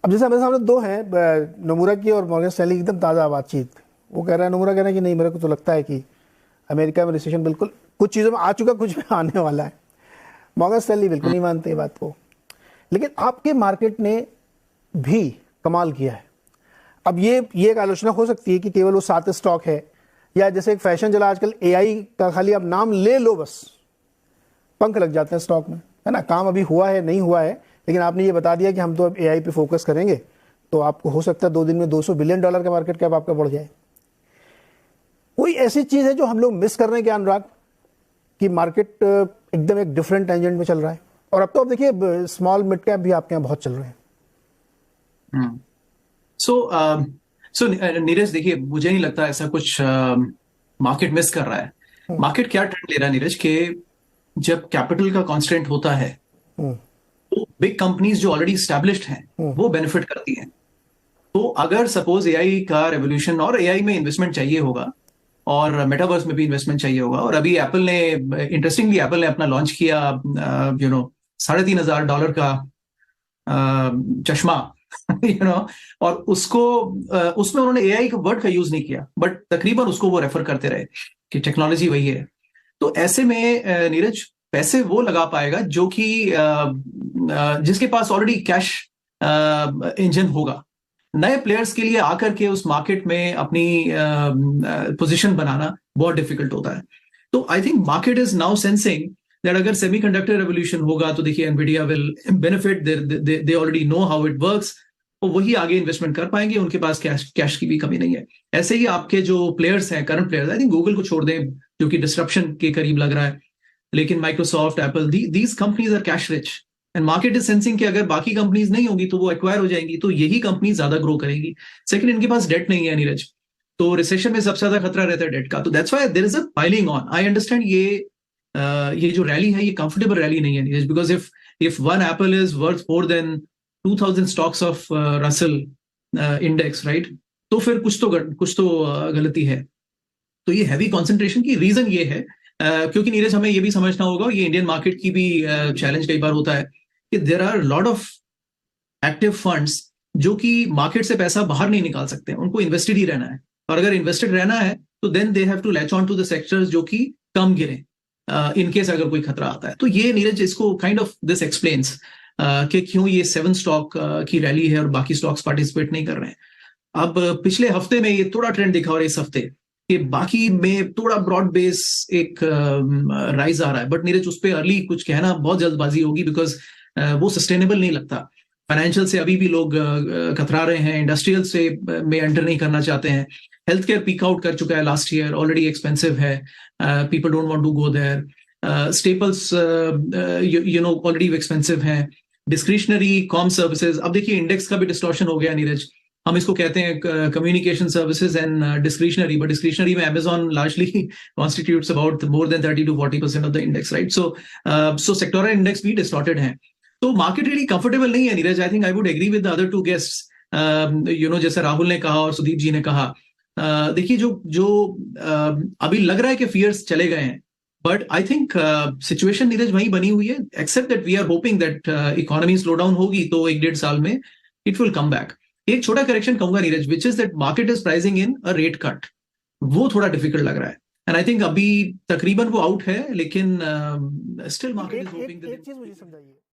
अब जैसे हमारे सामने दो हैं, नोमुरा की और मॉर्गन स्टैनली की एकदम ताज़ा बातचीत। वो कह रहा है, नोमुरा कह रहा है कि नहीं, मेरे को तो लगता है कि अमेरिका में रिसेशन बिल्कुल कुछ चीज़ों में आ चुका, कुछ में आने वाला है। मॉर्गन स्टैनली बिल्कुल हम्म, नहीं मानते ये बात को। लेकिन आपके मार्केट ने भी कमाल किया है। अब ये एक आलोचना हो सकती है कि केवल वो 7 स्टॉक है, या जैसे एक फैशन चला आजकल एआई का, खाली आप नाम ले लो बस पंख लग जाते हैं स्टॉक में, है ना। काम अभी हुआ है, नहीं हुआ है, लेकिन आपने ये बता दिया कि हम तो अब एआई पे फोकस करेंगे, तो आपको हो सकता है 2 दिन में $200 बिलियन का मार्केट कैप आपका बढ़ जाए। कोई ऐसी चीज है जो हम लोग मिस कर रहे हैं क्या अनुराग, कि मार्केट एकदम एक डिफरेंट टेंजेंट में चल रहा है? और अब तो आप देखिए स्मॉल मिड कैप भी आपके यहाँ बहुत चल रहे हैं। हम्म। सो सो नीरज, देखिए, मुझे नहीं लगता ऐसा कुछ मार्केट मिस कर रहा है। हम्म, मार्केट क्या ट्रेंड ले रहा है नीरज, कि जब कैपिटल का कांस्टेंट होता है हम्म, तो बिग कंपनीज जो ऑलरेडी स्टैब्लिश्ड हैं हम्म, वो बेनिफिट करती हैं। तो अगर सपोज एआई का रेवोल्यूशन, और एआई में इन्वेस्टमेंट चाहिए होगा, और मेटावर्स में भी इन्वेस्टमेंट चाहिए होगा, और अभी एप्पल ने, इंटरेस्टिंगली एप्पल ने अपना लॉन्च किया, $3,500 का चश्मा, यू नो और उसको उसमें उन्होंने एआई का वर्ड का यूज नहीं किया, बट तकरीबन उसको वो रेफर करते रहे कि टेक्नोलॉजी वही है। तो ऐसे में नीरज, पैसे वो लगा पाएगा जो कि जिसके पास ऑलरेडी कैश इंजन होगा। नए प्लेयर्स के लिए आकर के उस मार्केट में अपनी पोजीशन बनाना बहुत डिफिकल्ट होता है। तो I think market is now sensing that अगर सेमीकंडक्टर रेवोल्यूशन होगा तो देखिए Nvidia will benefit, they already know how it works, और वही आगे इन्वेस्टमेंट कर पाएंगे, उनके पास कैश की भी कमी नहीं है। ऐसे ही आपके जो प्लेयर्स हैं, current players, I think Google को छोड़ दें जो कि डिस्ट्रप्शन के करीब लग रहा है, लेकिन Microsoft, Apple, these companies are cash rich, and market is sensing कि अगर बाकी कंपनीज नहीं होंगी तो वो एक्वायर हो जाएंगी, तो यही कंपनी ज्यादा ग्रो करेंगी। सेकंड, इनके पास डेट नहीं है नीरज, तो रिसेशन में सबसे ज्यादा खतरा रहता है डेट का, तो that's why there is a piling on. I understand ये जो रैली है ये कंफर्टेबल रैली नहीं है Neeraj, because if one Apple is worth more than 2000 stocks of Russell index, right, तो फिर कुछ तो गलती है। तो ये हैवी कंसंट्रेशन की रीजन ये है, क्योंकि नीरज हमें ये भी समझना होगा, ये इंडियन मार्केट की भी चैलेंज कई बार होता है, कि there are lot of active funds जो कि मार्केट से पैसा बाहर नहीं निकाल सकते, उनको इन्वेस्टेड ही रहना है। और अगर इन्वेस्टेड रहना है तो then they have to latch on to the sectors जो कि कम गिरे, इनकेस अगर कोई खतरा आता है। तो ये नीरज, इसको काइंड ऑफ दिस एक्सप्लेन्स कि क्यों ये 7 स्टॉक की रैली है और बाकी स्टॉक्स पार्टिसिपेट नहीं कर रहे हैं। अब पिछले हफ्ते में ये थोड़ा ट्रेंड दिखा, और इस हफ्ते कि बाकी में थोड़ा ब्रॉड बेस एक राइज आ रहा है, बट नीरज उस पर अर्ली कुछ कहना बहुत जल्दबाजी होगी, बिकॉज वो सस्टेनेबल नहीं लगता। फाइनेंशियल से अभी भी लोग कतरा रहे हैं, इंडस्ट्रियल से में एंटर नहीं करना चाहते हैं। हेल्थ केयर पीक आउट कर चुका है लास्ट ईयर, ऑलरेडी एक्सपेंसिव है, people don't want to go there. Staples already expensive हैं। डिस्क्रिशनरी कॉम सर्विसेज, अब देखिए इंडेक्स का भी डिस्टॉर्शन हो गया नीरज। हम इसको कहते हैं communication services and discretionary, but discretionary में Amazon largely constitutes about more than 30 to 40% of the index, right. So sectoral index भी डिस्टॉर्टेड है। तो मार्केट रियली कंफर्टेबल नहीं है Neeraj. I think I would agree with the other two guests, जैसे राहुल ने कहा और सुदीप जी ने कहा। देखिए, जो जो अभी लग रहा है कि फियर्स चले गए हैं, but I think situation Neeraj वही बनी हुई है, except that we are hoping that economy slow down होगी तो 1-1.5 साल में इट विल कम बैक। एक छोटा करेक्शन कहूंगा Neeraj, which is that market is pricing in a rate cut, वो थोड़ा डिफिकल्ट लग रहा है। एंड आई थिंक अभी तकरीबन वो आउट है, लेकिन स्टिल मार्केट एक इज एक होपिंग एक चीज मुझे दैट। समझाइए।